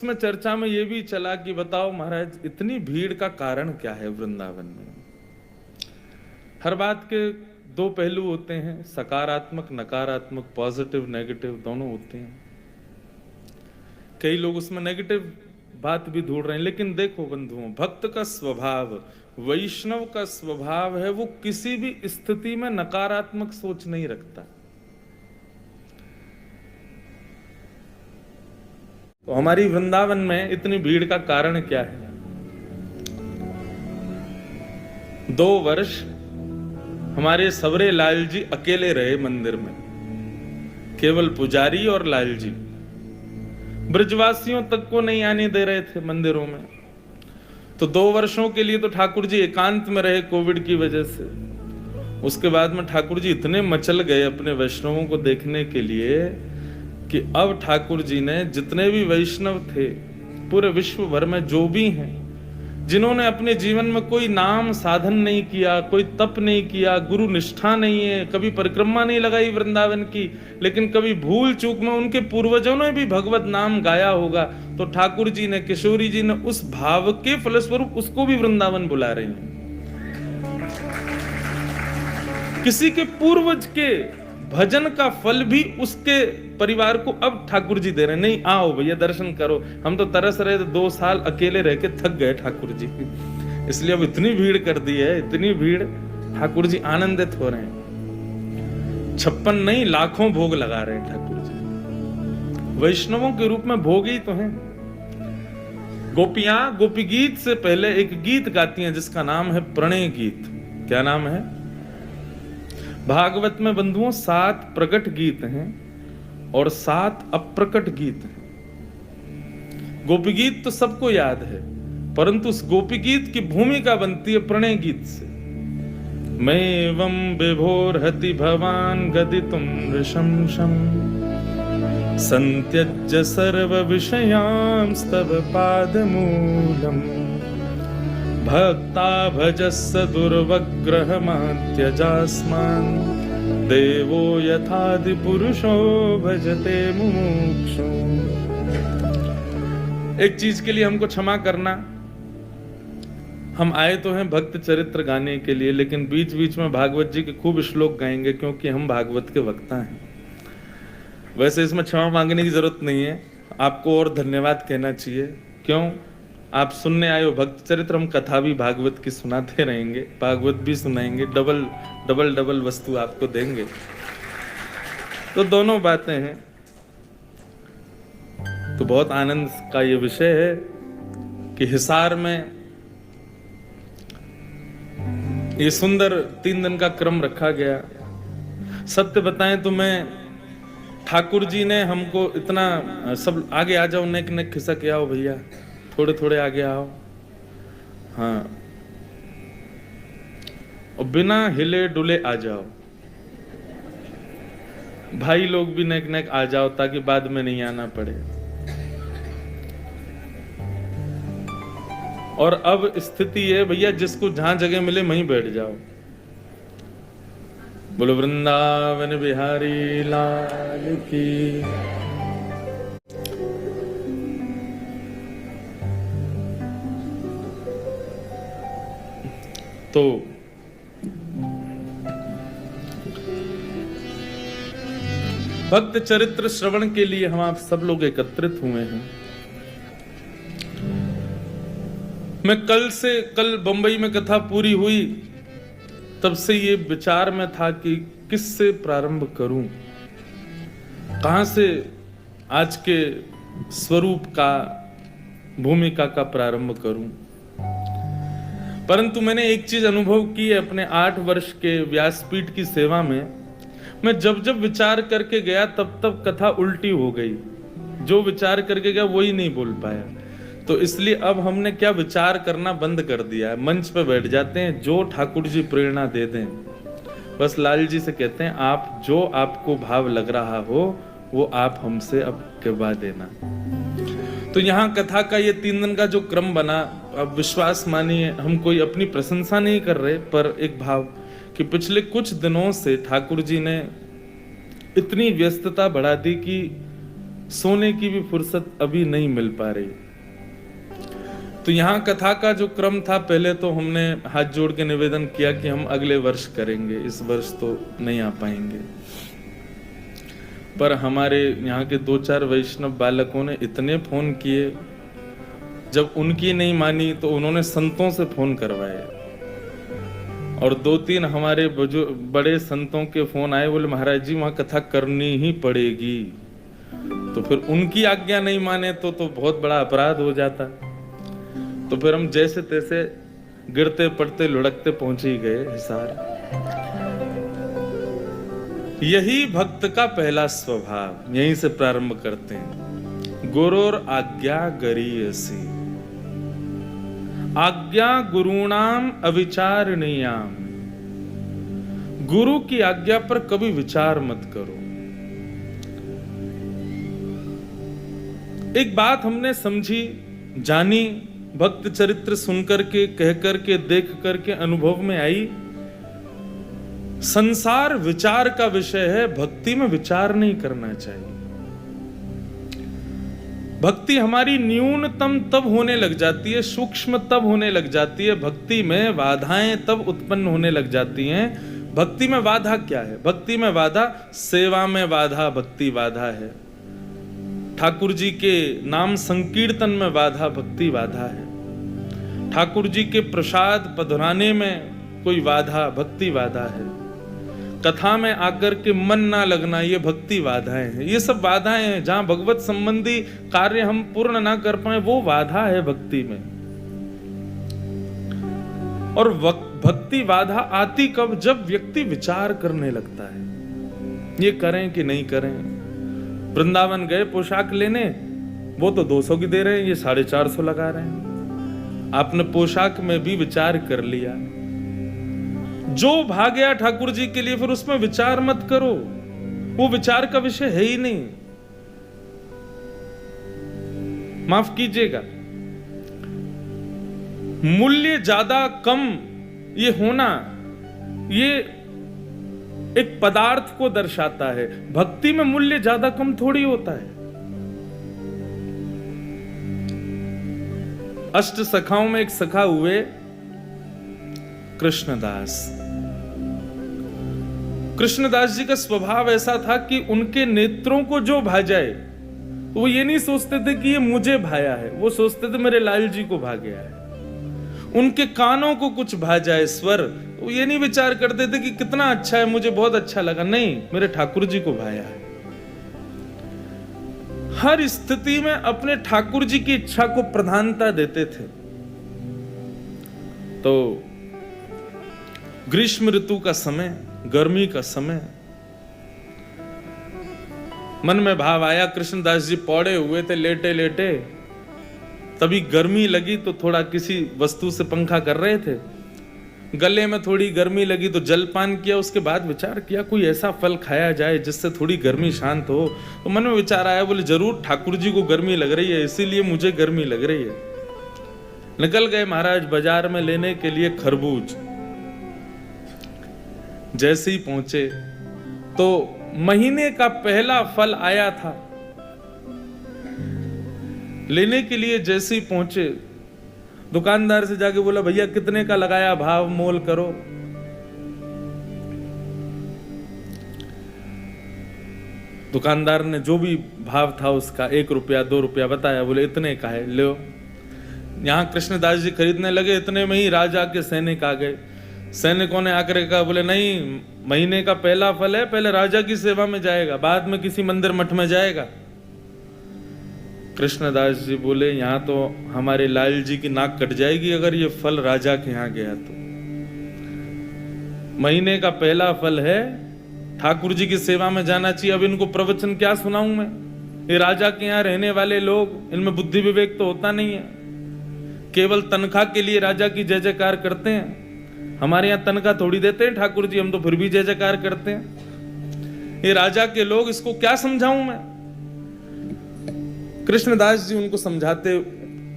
इसमें चर्चा में ये भी चला कि बताओ महाराज इतनी भीड़ का कारण क्या है वृंदावन में। हर बात के दो पहलू होते हैं, सकारात्मक नकारात्मक, पॉजिटिव नेगेटिव दोनों होते हैं। कई लोग उसमें नेगेटिव बात भी ढूंढ रहे हैं, लेकिन देखो बंधुओं, भक्त का स्वभाव, वैष्णव का स्वभाव है वो किसी भी स्थिति में नकारात्मक सोच नहीं रखता। तो हमारी वृंदावन में इतनी भीड़ का कारण क्या है? 2 वर्ष हमारे सवरे लाल जी अकेले रहे मंदिर में, केवल पुजारी और लाल जी, ब्रजवासियों तक को नहीं आने दे रहे थे मंदिरों में। तो 2 वर्षों के लिए तो ठाकुर जी एकांत में रहे कोविड की वजह से। उसके बाद में ठाकुर जी इतने मचल गए अपने वैष्णवों को देखने के लिए कि अब ठाकुर जी ने जितने भी वैष्णव थे पूरे विश्व भर में, जो भी हैं, जिन्होंने अपने जीवन में कोई नाम साधन नहीं किया, कोई तप नहीं किया, गुरु निष्ठा नहीं है, कभी परिक्रमा नहीं लगाई वृंदावन की, लेकिन कभी भूल चूक में उनके पूर्वजों ने भी भगवत नाम गाया होगा, तो ठाकुर जी ने, किशोरी जी ने उस भाव के फलस्वरूप उसको भी वृंदावन बुला रहे हैं। किसी के पूर्वज के भजन का फल भी उसके परिवार को अब ठाकुर जी दे रहे हैं। नहीं, आओ भैया दर्शन करो। हम तो तरस रहे थे, 2 साल अकेले रह के थक गए ठाकुर जी, इसलिए अब इतनी भीड़ कर दी है, इतनी भीड़, ठाकुर जी आनंदित हो रहे हैं। 56 नहीं, लाखों भोग लगा रहे हैं ठाकुर जी, वैष्णवों के रूप में भोग ही तो हैं। गोपियां गोपी गीत से पहले एक गीत गाती हैं जिसका नाम है प्रणय गीत। क्या नाम है? भागवत में बंधुओं 7 प्रकट गीत हैं और 7 अप्रकट गीत हैं। गोपी गीत तो सबको याद है, परंतु उस गोपी गीत की भूमिका बनती है प्रणय गीत से। मैवं विभोर्हति भवान गदितुम ऋषंशं संत्यज्य सर्व विषयांस्तव पादमूलम् भक्ता भजस्स दुर्वग्रहमात्यजास्मान् देवो यथादि पुरुषो भजते मुमुक्षु। एक चीज के लिए हमको क्षमा करना, हम आए तो हैं भक्त चरित्र गाने के लिए, लेकिन बीच बीच में भागवत जी के खूब श्लोक गाएंगे क्योंकि हम भागवत के वक्ता हैं। वैसे इसमें क्षमा मांगने की जरूरत नहीं है, आपको और धन्यवाद कहना चाहिए। क्यों? आप सुनने आए हो भक्त चरित्र, हम कथा भी भागवत की सुनाते रहेंगे, भागवत भी सुनाएंगे, डबल वस्तु आपको देंगे। तो दोनों बातें हैं। तो बहुत आनंद का ये विषय है कि हिसार में ये सुंदर 3 दिन का क्रम रखा गया। सत्य बताएं तो मैं, ठाकुर जी ने हमको इतना सब आगे आ जाओ, नेक नेक खिसक आओ भैया, थोड़े थोड़े आगे आओ, हाँ, और बिना हिले डुले आ जाओ। भाई लोग भी नेक नेक आ जाओ ताकि बाद में नहीं आना पड़े। और अब स्थिति है भैया, जिसको जहां जगह मिले वहीं बैठ जाओ। बोलो वृंदावन बिहारी लाल की। तो भक्त चरित्र श्रवण के लिए हम आप सब लोग एकत्रित हुए हैं। मैं कल बंबई में कथा पूरी हुई, तब से ये विचार में था कि किससे प्रारंभ करूं, कहां से आज के स्वरूप का, भूमिका का प्रारंभ करूं। परंतु मैंने एक चीज अनुभव की है अपने 8 वर्ष के व्यासपीठ की सेवा में, मैं जब जब विचार करके गया तब तब कथा उल्टी हो गई। जो विचार करके गया वही नहीं बोल पाया। तो इसलिए अब हमने क्या विचार करना बंद कर दिया है, मंच पे बैठ जाते हैं, जो ठाकुर जी प्रेरणा दे दें, बस लाल जी से कहते हैं आप जो आपको भाव लग रहा हो वो आप हमसे अब कहवा देना। तो यहाँ कथा का ये 3 दिन का जो क्रम बना, अब विश्वास मानिए, हम कोई अपनी प्रशंसा नहीं कर रहे, पर एक भाव कि पिछले कुछ दिनों से ठाकुर जी ने इतनी व्यस्तता बढ़ा दी कि सोने की भी फुर्सत अभी नहीं मिल पा रही। तो यहाँ कथा का जो क्रम था, पहले तो हमने हाथ जोड़ के निवेदन किया कि हम अगले वर्ष करेंगे, इस वर्ष तो नहीं आ पाएंगे। पर हमारे यहाँ के 2-4 वैष्णव बालकों ने इतने फोन किए, जब उनकी नहीं मानी तो उन्होंने संतों से फोन करवाए, और 2-3 हमारे बड़े संतों के फोन आए, बोले महाराज जी वहां कथा करनी ही पड़ेगी। तो फिर उनकी आज्ञा नहीं माने तो बहुत बड़ा अपराध हो जाता। तो फिर हम जैसे तैसे गिरते पड़ते लुढ़कते पहुंच ही गए हिसार। यही भक्त का पहला स्वभाव, यहीं से प्रारंभ करते हैं। गुरुर आज्ञा गरीयसी, आज्ञा गुरुणाम अविचारणीयाम। गुरु की आज्ञा पर कभी विचार मत करो। एक बात हमने समझी, जानी, भक्त चरित्र सुनकर के, कह करके, देख करके अनुभव में आई, संसार विचार का विषय है, भक्ति में विचार नहीं करना चाहिए। भक्ति हमारी न्यूनतम तब होने लग जाती है, सूक्ष्म तब होने लग जाती है, भक्ति में बाधाएं तब उत्पन्न होने लग जाती हैं। भक्ति में बाधा क्या है? भक्ति में बाधा, सेवा में बाधा भक्ति बाधा है। ठाकुर जी के नाम संकीर्तन में बाधा भक्ति बाधा है। ठाकुर जी के प्रसाद पधराने में कोई बाधा भक्ति बाधा है। कथा में आकर के मन ना लगना, ये भक्ति बाधाएं हैं। ये सब बाधाएं हैं, जहां भगवत संबंधी कार्य हम पूर्ण ना कर पाए, वो बाधा है भक्ति में। और भक्ति बाधा आती कब? जब व्यक्ति विचार करने लगता है, ये करें कि नहीं करें। वृंदावन गए पोशाक लेने, वो तो 200 की दे रहे हैं, ये 450 लगा रहे हैं। आपने पोशाक में भी विचार कर लिया, जो भाग्या ठाकुर जी के लिए, फिर उसमें विचार मत करो, वो विचार का विषय है ही नहीं। माफ कीजिएगा, मूल्य ज्यादा कम ये होना, ये एक पदार्थ को दर्शाता है। भक्ति में मूल्य ज्यादा कम थोड़ी होता है। अष्ट सखाओं में एक सखा हुए कृष्णदास। कृष्णदास जी का स्वभाव ऐसा था कि उनके नेत्रों को जो भा जाए, वो ये नहीं सोचते थे कि ये मुझे भाया है, वो सोचते थे मेरे लाल जी को भा गया है। उनके कानों को कुछ भा जाए स्वर, वो ये नहीं विचार करते थे कि कितना अच्छा है, मुझे बहुत अच्छा लगा, नहीं, मेरे ठाकुर जी को भाया है। हर स्थिति में अपने ठाकुर जी की इच्छा को प्रधानता देते थे। तो ग्रीष्म ऋतु का समय, गर्मी का समय, मन में भाव आया, कृष्णदास जी पौड़े हुए थे लेटे लेटे, तभी गर्मी लगी तो थोड़ा किसी वस्तु से पंखा कर रहे थे, गले में थोड़ी गर्मी लगी तो जलपान किया। उसके बाद विचार किया कोई ऐसा फल खाया जाए जिससे थोड़ी गर्मी शांत हो। तो मन में विचार आया, बोले जरूर ठाकुर जी को गर्मी लग रही है, इसीलिए मुझे गर्मी लग रही है। निकल गए महाराज बाजार में लेने के लिए खरबूज। जैसे ही पहुंचे तो महीने का पहला फल आया था। लेने के लिए जैसे ही पहुंचे, दुकानदार से जाके बोला भैया कितने का लगाया, भाव मोल करो। दुकानदार ने जो भी भाव था उसका 1 रुपया 2 रुपया बताया, बोले इतने का है, लो। यहां कृष्णदास जी खरीदने लगे, इतने में ही राजा के सैनिक आ गए। सैनिकों ने आकर कहा, बोले नहीं, महीने का पहला फल है, पहले राजा की सेवा में जाएगा, बाद में किसी मंदिर मठ में जाएगा। कृष्णदास जी बोले यहां तो हमारे लाल जी की नाक कट जाएगी अगर ये फल राजा के यहां गया तो। महीने का पहला फल है, ठाकुर जी की सेवा में जाना चाहिए। अब इनको प्रवचन क्या सुनाऊं मैं? ये राजा के यहाँ रहने वाले लोग, इनमें बुद्धि विवेक तो होता नहीं है, केवल तनख्वाह के लिए राजा की जय जयकार करते हैं। हमारे यहाँ तनख्वाह थोड़ी देते हैं ठाकुर जी, हम तो फिर भी जय जयकार करते हैं। ये राजा के लोग, इसको क्या समझाऊं मैं? कृष्णदास जी उनको समझाते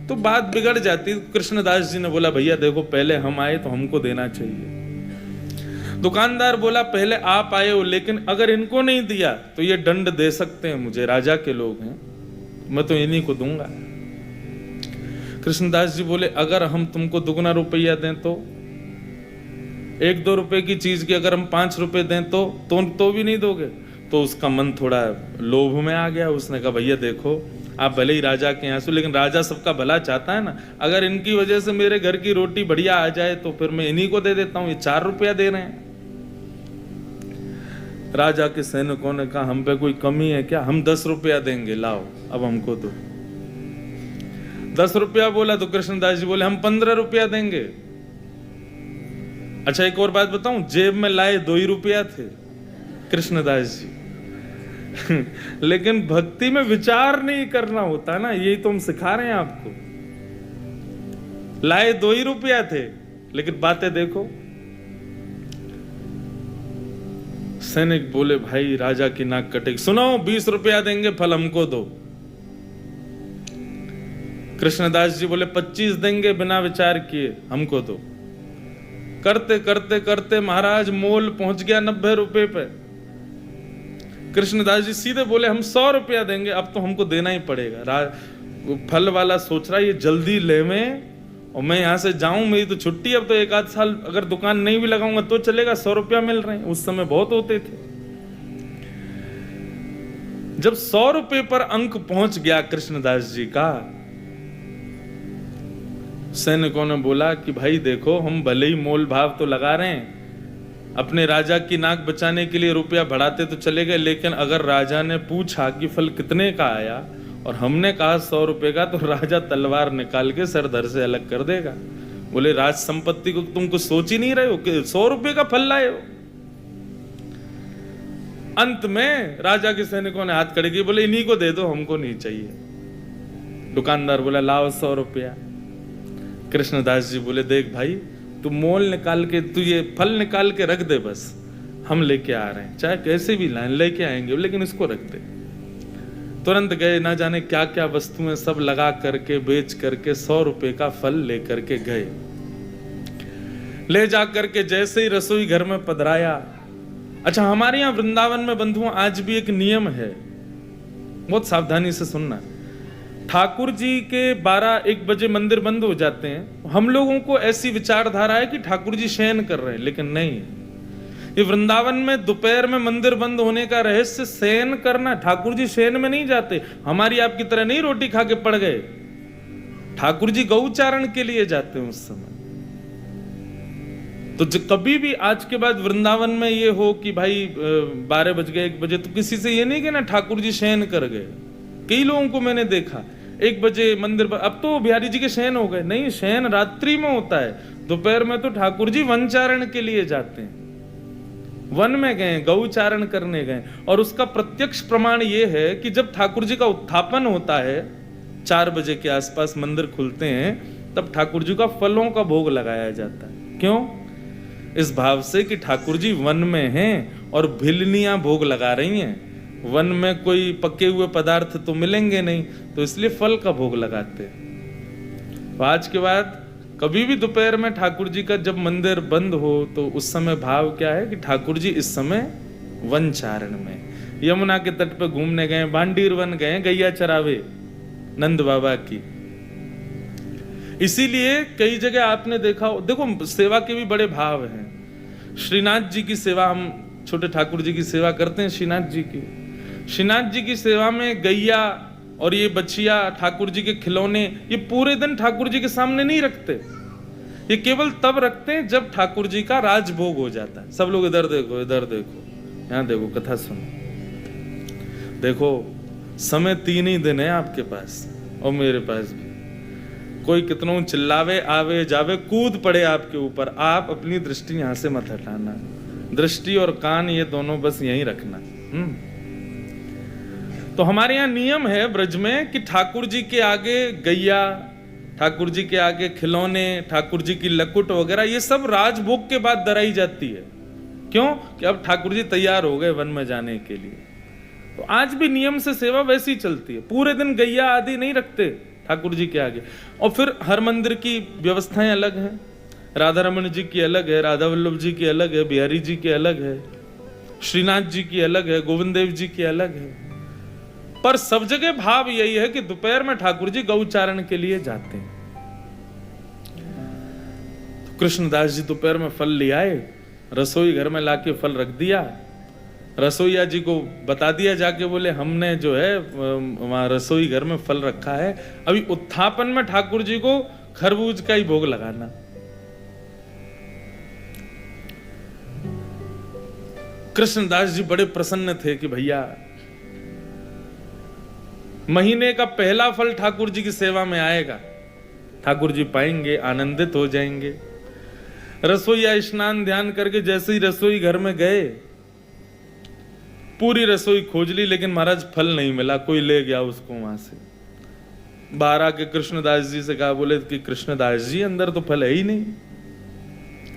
तो बात बिगड़ जाती। कृष्णदास जी ने बोला भैया देखो, पहले हम आए तो हमको देना चाहिए। दुकानदार बोला पहले आप आए हो, लेकिन अगर इनको नहीं दिया तो ये दंड दे सकते हैं मुझे, राजा के लोग हैं, मैं तो इन्हीं को दूंगा। कृष्णदास जी बोले अगर हम तुमको दुगना रुपया दें तो, 1-2 रुपए की चीज की अगर हम 5 रुपए दें तो भी नहीं दोगे? तो उसका मन थोड़ा लोभ में आ गया। उसने कहा भैया देखो, आप भले ही राजा के यहाँ से, लेकिन राजा सबका भला चाहता है ना, अगर इनकी वजह से मेरे घर की रोटी बढ़िया आ जाए तो फिर मैं इन्हीं को दे देता हूं, ये 4 रुपया दे रहे हैं। राजा के सैनिकों ने कहा हम पे कोई कमी है क्या, हम 10 रुपया देंगे, लाओ अब हमको दो। 10 रुपया बोला तो कृष्णदास जी बोले हम 15 रुपया देंगे। अच्छा एक और बात बताऊं, जेब में लाए 2 ही रुपया थे कृष्णदास जी लेकिन भक्ति में विचार नहीं करना होता ना, यही तो हम सिखा रहे हैं आपको। लाए 2 ही रुपया थे, लेकिन बातें देखो। सैनिक बोले भाई राजा की नाक कटेगी, सुनो 20 रुपया देंगे, फल हमको दो। कृष्णदास जी बोले 25 देंगे बिना विचार किए, हमको दो। करते करते करते महाराज मोल पहुंच गया 90 रुपए पे। कृष्णदास जी सीधे बोले हम 100 रुपया देंगे, अब तो हमको देना ही पड़ेगा। फल वाला सोच रहा है ये जल्दी ले में, और मैं यहां से जाऊं, मेरी तो छुट्टी, अब तो 1-8 साल अगर दुकान नहीं भी लगाऊंगा तो चलेगा, 100 रुपया मिल रहे हैं, उस समय बहुत होते थे। जब 100 रुपए पर अंक पहुंच गया कृष्णदास जी का, सैनिकों ने बोला कि भाई देखो हम भले ही मोल भाव तो लगा रहे हैं, अपने राजा की नाक बचाने के लिए रुपया बढ़ाते तो चले गए, लेकिन अगर राजा ने पूछा कि फल कितने का आया और हमने कहा 100 रुपए का, तो राजा तलवार निकाल के सर धर से अलग कर देगा। बोले राज संपत्ति को तुम कुछ सोच ही नहीं रहे हो कि 100 रुपए का फल लाए हो। अंत में राजा के सैनिकों ने हाथ खड़े किए, बोले इन्हीं को दे दो, हमको नहीं चाहिए। दुकानदार बोला लाओ 100 रुपया। कृष्णदास जी बोले देख भाई, तू मोल निकाल के, तू ये फल निकाल के रख दे, बस हम लेके आ रहे हैं, चाहे कैसे भी लाइन लेके आएंगे, लेकिन इसको रख दे। तुरंत गए, ना जाने क्या क्या वस्तुएं सब लगा करके बेच करके 100 रुपए का फल लेकर के गए। ले जा करके जैसे ही रसोई घर में पधराया। अच्छा हमारे यहाँ वृंदावन में बंधुओं आज भी एक नियम है, बहुत सावधानी से सुनना। ठाकुर जी के 12-1 बजे मंदिर बंद हो जाते हैं। हम लोगों को ऐसी विचारधारा है कि ठाकुर जी शयन कर रहे हैं, लेकिन नहीं, ये वृंदावन में दोपहर में मंदिर बंद होने का रहस्य शयन करना। ठाकुर जी शयन में नहीं जाते, हमारी आपकी तरह नहीं रोटी खा के पड़ गए। ठाकुर जी गौचारण के लिए जाते हैं उस समय। तो कभी भी आज के बाद वृंदावन में ये हो कि भाई 12 बज गए 1 बजे, तो किसी से ये नहीं कहना ठाकुर जी शयन कर गए। कई लोगों को मैंने देखा 1 बजे मंदिर पर, अब तो बिहारी जी के शयन हो गए। नहीं, शयन रात्रि में होता है, दोपहर में तो ठाकुर जी वनचारण के लिए जाते हैं, वन में गए, गौचारण करने गए। और उसका प्रत्यक्ष प्रमाण ये है कि जब ठाकुर जी का उत्थापन होता है 4 बजे के आसपास मंदिर खुलते हैं, तब ठाकुर जी का फलों का भोग लगाया जाता है। क्यों? इस भाव से कि ठाकुर जी वन में हैं और भिलनियां भोग लगा रही हैं, वन में कोई पके हुए पदार्थ तो मिलेंगे नहीं, तो इसलिए फल का भोग लगाते हैं। तो आज के बाद कभी भी दोपहर में ठाकुर जी का जब मंदिर बंद हो, तो उस समय भाव क्या है कि ठाकुर जी इस समय वनचारण में, यमुना के तट पे घूमने गए, बांडीर वन गए, गैया चरावे नंद बाबा की। इसीलिए कई जगह आपने देखा, देखो सेवा के भी बड़े भाव हैं। श्रीनाथ जी की सेवा, हम छोटे ठाकुर जी की सेवा करते हैं श्रीनाथ जी की। श्रीनाथ जी की सेवा में गैया और ये बछिया, ठाकुर जी के खिलौने, ये पूरे दिन ठाकुर जी के सामने नहीं रखते, ये केवल तब रखते हैं जब ठाकुर जी का राजभोग हो जाता है। सब लोग इधर देखो, इधर देखो, यहाँ देखो, कथा सुनो। देखो समय 3 ही दिन है आपके पास और मेरे पास भी। कोई कितनों चिल्लावे, आवे जावे, कूद पड़े आपके ऊपर, आप अपनी दृष्टि यहां से मत हटाना। दृष्टि और कान ये दोनों बस यहीं रखना। तो हमारे यहाँ नियम है ब्रज में कि ठाकुर जी के आगे गैया, ठाकुर जी के आगे खिलौने, ठाकुर जी की लकुट वगैरह, ये सब राजभोग के बाद दराई जाती है। क्यों? कि अब ठाकुर जी तैयार हो गए वन में जाने के लिए। तो आज भी नियम से सेवा वैसी चलती है, पूरे दिन गैया आदि नहीं रखते ठाकुर जी के आगे। और फिर हर मंदिर की व्यवस्थाएं अलग हैं। राधा रमन जी की अलग है, राधा वल्लभ जी की अलग है, बिहारी जी की अलग है, श्रीनाथ जी की अलग है, गोविंद देव जी की अलग है, पर सब जगह भाव यही है कि दोपहर में ठाकुर जी गौचारण के लिए जाते हैं। तो कृष्णदास जी दोपहर में फल ले आए, रसोई घर में लाके फल रख दिया, रसोईया जी को बता दिया जाके, बोले हमने जो है वहां रसोई घर में फल रखा है, अभी उत्थापन में ठाकुर जी को खरबूज का ही भोग लगाना। कृष्णदास जी बड़े प्रसन्न थे कि भैया महीने का पहला फल ठाकुर जी की सेवा में आएगा, ठाकुर जी पाएंगे, आनंदित हो जाएंगे। रसोईया स्नान ध्यान करके जैसे ही रसोई घर में गए, पूरी रसोई खोज ली, लेकिन महाराज फल नहीं मिला, कोई ले गया उसको वहां से। बाहर आके कृष्णदास जी से कहा, बोले कि कृष्णदास जी अंदर तो फल है ही नहीं।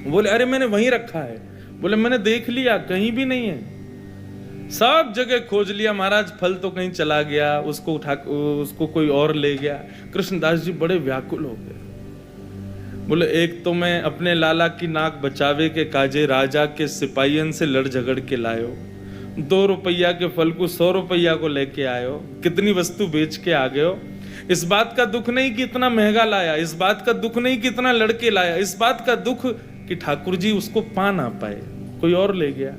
बोले अरे मैंने वहीं रखा है। बोले मैंने देख लिया, कहीं भी नहीं है, सब जगह खोज लिया महाराज, फल तो कहीं चला गया, उसको कोई और ले गया। कृष्णदास जी बड़े व्याकुल हो गए। बोले एक तो मैं अपने लाला की नाक बचावे के काजे राजा के सिपाहियन से लड़ झगड़ के लायो, 2 रुपया के फल को 100 रुपया को लेके आयो, कितनी वस्तु बेच के आ गए हो। इस बात का दुख नहीं कि इतना महंगा लाया, इस बात का दुख नहीं कि इतना लड़के लाया, इस बात का दुख कि ठाकुर जी उसको पा ना पाए, कोई और ले गया।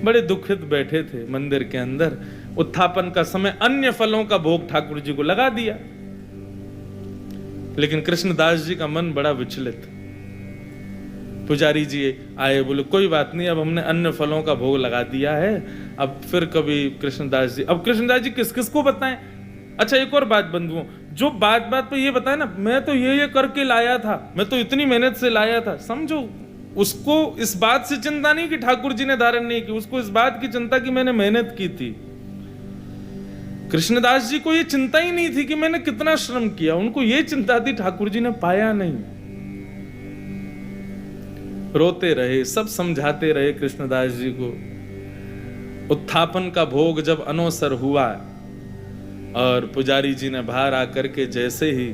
बड़े दुखित बैठे थे मंदिर के अंदर। उत्थापन का समय अन्य फलों का भोग ठाकुर जी को लगा दिया, लेकिन कृष्णदास जी का मन बड़ा विचलित। पुजारी जी आए, बोले कोई बात नहीं, अब हमने अन्य फलों का भोग लगा दिया है, अब फिर कभी कृष्णदास जी, अब कृष्णदास जी किस किस को बताएं। अच्छा एक और बात बंधुओं, जो बात बात पे ये बताए ना, मैं तो ये करके लाया था, मैं तो इतनी मेहनत से लाया था, समझो उसको इस बात से चिंता नहीं कि ठाकुर जी ने धारण नहीं की, उसको इस बात की चिंता कि मैंने मेहनत की थी। कृष्णदास जी को ये चिंता ही नहीं थी कि मैंने कितना श्रम किया, उनको ये चिंता थी ठाकुर जी ने पाया नहीं। रोते रहे, सब समझाते रहे कृष्णदास जी को। उत्थापन का भोग जब अनवसर हुआ और पुजारी जी ने बाहर आकर के जैसे ही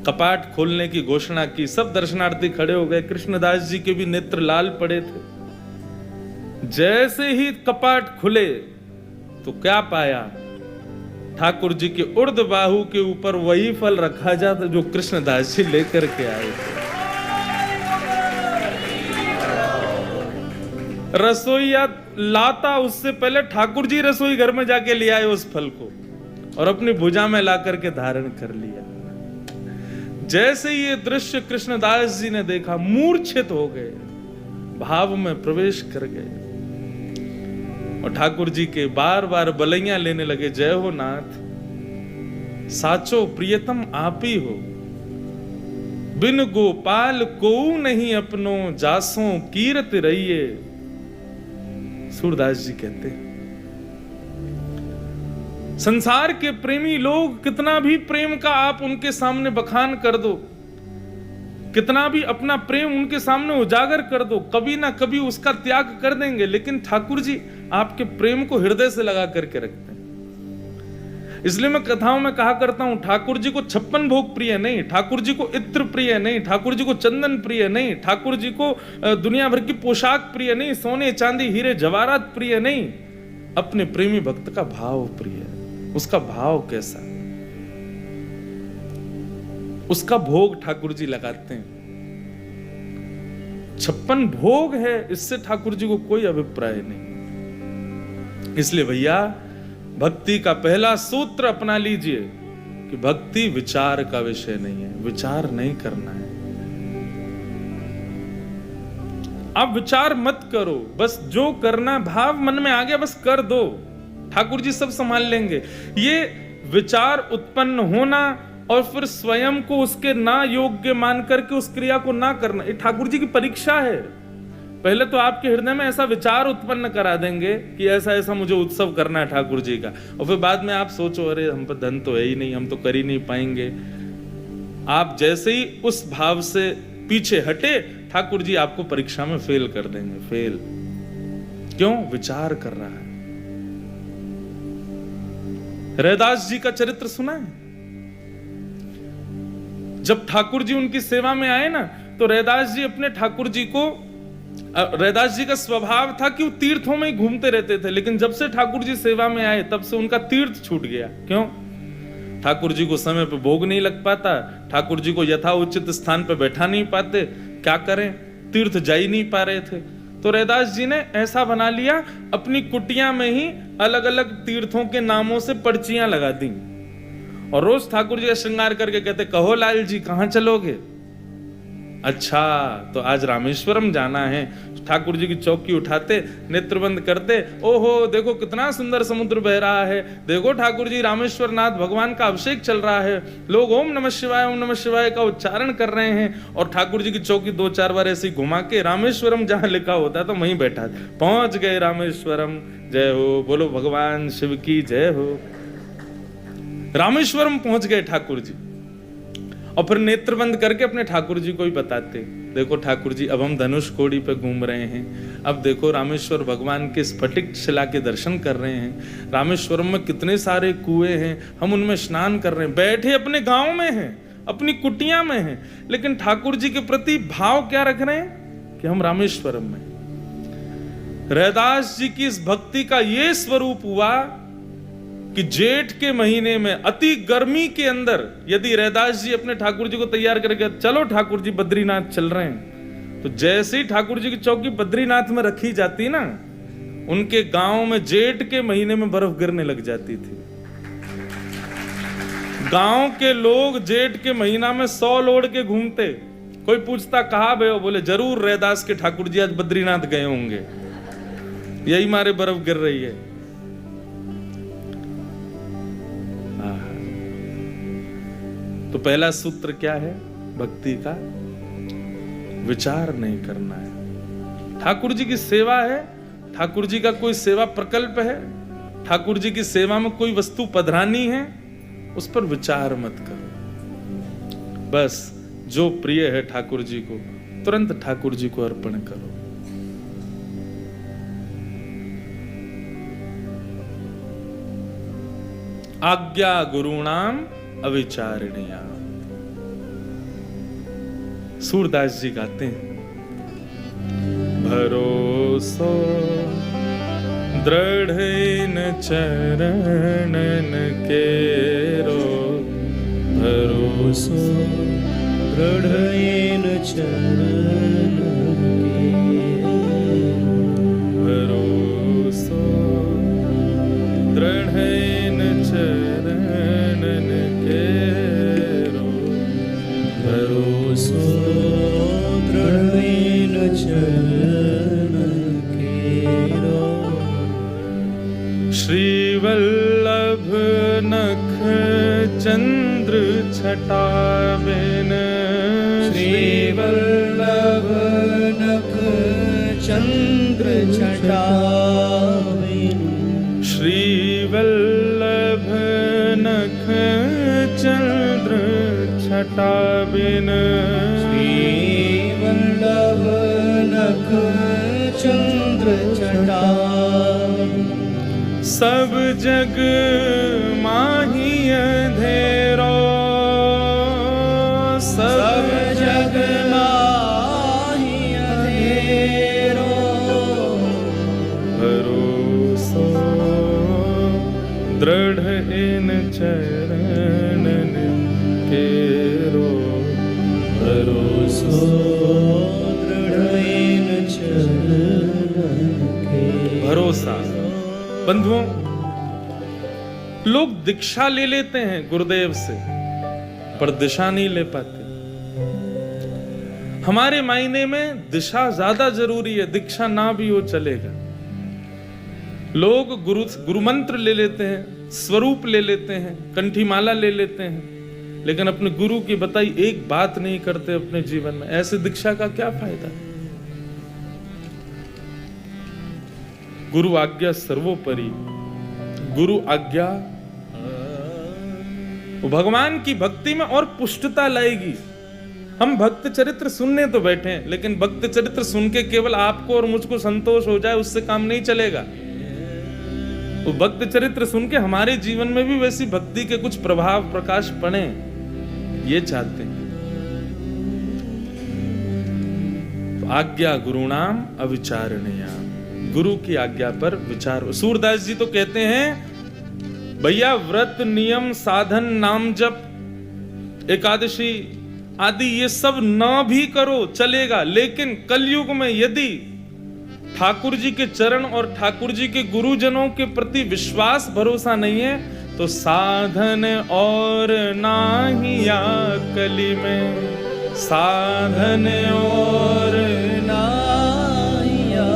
कपाट खोलने की घोषणा की, सब दर्शनार्थी खड़े हो गए। कृष्णदास जी के भी नेत्र लाल पड़े थे। जैसे ही कपाट खुले तो क्या पाया, ठाकुर जी के उर्ध बाहु के ऊपर वही फल रखा जाता जो कृष्णदास जी लेकर के आए थे। रसोईया लाता उससे पहले ठाकुर जी रसोई घर में जाके ले आए उस फल को और अपनी भुजा में ला करके धारण कर लिया। जैसे ये दृश्य कृष्णदास जी ने देखा, मूर्छित हो गए, भाव में प्रवेश कर गए और ठाकुर जी के बार बार बलैया लेने लगे। जय हो नाथ, साचो प्रियतम आप ही हो, बिन गोपाल को नहीं अपनो, जासों कीरत रहिए। सूरदास जी कहते हैं संसार के प्रेमी लोग कितना भी प्रेम का आप उनके सामने बखान कर दो, कितना भी अपना प्रेम उनके सामने उजागर कर दो, कभी ना कभी उसका त्याग कर देंगे, लेकिन ठाकुर जी आपके प्रेम को हृदय से लगा करके रखते हैं। इसलिए मैं कथाओं में कहा करता हूं, ठाकुर जी को 56 भोग प्रिय नहीं, ठाकुर जी को इत्र प्रिय नहीं, ठाकुर जी को चंदन प्रिय नहीं, ठाकुर जी को दुनिया भर की पोशाक प्रिय नहीं, सोने चांदी हीरे जवाहरात प्रिय नहीं, अपने प्रेमी भक्त का भाव प्रिय है। उसका भाव कैसा, उसका भोग ठाकुर जी लगाते हैं। 56 भोग है, इससे ठाकुर जी को कोई अभिप्राय नहीं। इसलिए भैया भक्ति का पहला सूत्र अपना लीजिए कि भक्ति विचार का विषय नहीं है, विचार नहीं करना है। आप विचार मत करो, बस जो करना भाव मन में आ गया बस कर दो, ठाकुर जी सब संभाल लेंगे। ये विचार उत्पन्न होना और फिर स्वयं को उसके ना योग्य मान करके उस क्रिया को ना करना, ये ठाकुर जी की परीक्षा है। पहले तो आपके हृदय में ऐसा विचार उत्पन्न करा देंगे कि ऐसा ऐसा मुझे उत्सव करना है ठाकुर जी का, और फिर बाद में आप सोचो अरे हम पर धन तो है ही नहीं, हम तो कर ही नहीं पाएंगे। आप जैसे ही उस भाव से पीछे हटे, ठाकुर जी आपको परीक्षा में फेल कर देंगे। फेल क्यों? विचार कर रहा है। रैदास जी का चरित्र सुना है? जब ठाकुर जी उनकी सेवा में आए ना, तो रैदास जी अपने ठाकुर जी को, रैदास जी का स्वभाव था कि वो तीर्थों में ही घूमते रहते थे, लेकिन जब से ठाकुर जी सेवा में आए तब से उनका तीर्थ छूट गया। क्यों? ठाकुर जी को समय पे भोग नहीं लग पाता, ठाकुर जी को यथा उचित स्थान पे बैठा नहीं पाते, क्या करें, तीर्थ जा ही नहीं पा रहे थे। तो रैदास जी ने ऐसा बना लिया, अपनी कुटिया में ही अलग अलग तीर्थों के नामों से पर्चियां लगा दी, और रोज ठाकुर जी का श्रृंगार करके कहते, कहो लाल जी कहां चलोगे? अच्छा, तो आज रामेश्वरम जाना है। ठाकुर जी की चौकी उठाते, नेत्रबंद करते, ओहो देखो कितना सुंदर समुद्र बह रहा है, देखो ठाकुर जी रामेश्वर नाथ भगवान का अभिषेक चल रहा है, लोग ओम नमः शिवाय का उच्चारण कर रहे हैं, और ठाकुर जी की चौकी 2-4 बार ऐसे घुमा के रामेश्वरम जहां लिखा होता है तो वहीं बैठा, पहुंच गए रामेश्वरम, जय हो, बोलो भगवान शिव की जय हो। रामेश्वरम पहुंच गए ठाकुर जी, और फिर नेत्र बंद करके अपने ठाकुर जी को ही बताते, देखो ठाकुर जी अब हम धनुष कोड़ी पे घूम रहे हैं, अब देखो रामेश्वर भगवान के स्फटिक शिला के दर्शन कर रहे हैं, रामेश्वरम में कितने सारे कुएं हैं, हम उनमें स्नान कर रहे हैं, बैठे अपने गांव में हैं, अपनी कुटिया में हैं, लेकिन ठाकुर जी के प्रति भाव क्या रख रहे हैं कि हम रामेश्वरम में। रैदास जी की इस भक्ति का ये स्वरूप हुआ कि जेठ के महीने में अति गर्मी के अंदर यदि रैदास जी अपने ठाकुर जी को तैयार करके, चलो ठाकुर जी बद्रीनाथ चल रहे हैं, तो जैसे ही ठाकुर जी की चौकी बद्रीनाथ में रखी जाती ना, उनके गांव में जेठ के महीने में बर्फ गिरने लग जाती थी। गांव के लोग जेठ के महीना में 100 ओढ़ के घूमते, कोई पूछता कहां गए हो, बोले जरूर रैदास के ठाकुर जी आज बद्रीनाथ गए होंगे, यही मारे बर्फ गिर रही है। तो पहला सूत्र क्या है भक्ति का? विचार नहीं करना है। ठाकुर जी की सेवा है, ठाकुर जी का कोई सेवा प्रकल्प है, ठाकुर जी की सेवा में कोई वस्तु पधरानी है, उस पर विचार मत करो। बस जो प्रिय है ठाकुर जी को तुरंत ठाकुर जी को अर्पण करो। आज्ञा गुरुणाम अविचारणीया। सूरदास जी गाते हैं, भरोसो दृढ़ न चरणन केरो, भरोसो दृढ़ न चरणन केरो, भरोसो दृढ़ न चरणन केरो, भरोसो दृढ़ न चरणन केरो। श्रीवल्लभ नख चंद्र छटा बिन, श्रीवल्लभ नख चंद्र छटा बिन, श्रीवल्लभ नख चंद्र छटा बिन, श्रीवल्लभ नख चंद्र छटा बिन, सब जग माही अंधेरो, सब जग माही अंधेरो, भरोसो दृढ़ इन चरणन केरो, भरोसो दृढ़ इन चरणन केरो। भरोसा। बंधुओं, लोग दीक्षा ले लेते हैं गुरुदेव से, पर दिशा नहीं ले पाते। हमारे मायने में दिशा ज्यादा जरूरी है, दीक्षा ना भी हो चलेगा। लोग गुरु मंत्र ले लेते हैं, स्वरूप ले लेते हैं, कंठी माला ले लेते हैं, लेकिन अपने गुरु की बताई एक बात नहीं करते अपने जीवन में। ऐसे दीक्षा का क्या फायदा? गुरु आज्ञा सर्वोपरि। गुरु आज्ञा भगवान की भक्ति में और पुष्टता लाएगी। हम भक्त चरित्र सुनने तो बैठे हैं, लेकिन भक्त चरित्र सुन के केवल आपको और मुझको संतोष हो जाए उससे काम नहीं चलेगा। वो भक्त चरित्र सुन के हमारे जीवन में भी वैसी भक्ति के कुछ प्रभाव प्रकाश पड़े, ये चाहते हैं। आज्ञा गुरुणाम अविचारणीयाम, गुरु की आज्ञा पर विचार। सूरदास जी तो कहते हैं भैया व्रत नियम साधन नाम जप एकादशी आदि ये सब ना भी करो चलेगा, लेकिन कलयुग में यदि ठाकुर जी के चरण और ठाकुर जी के गुरुजनों के प्रति विश्वास भरोसा नहीं है तो साधन और नाहिया कली में, साधन और नाहिया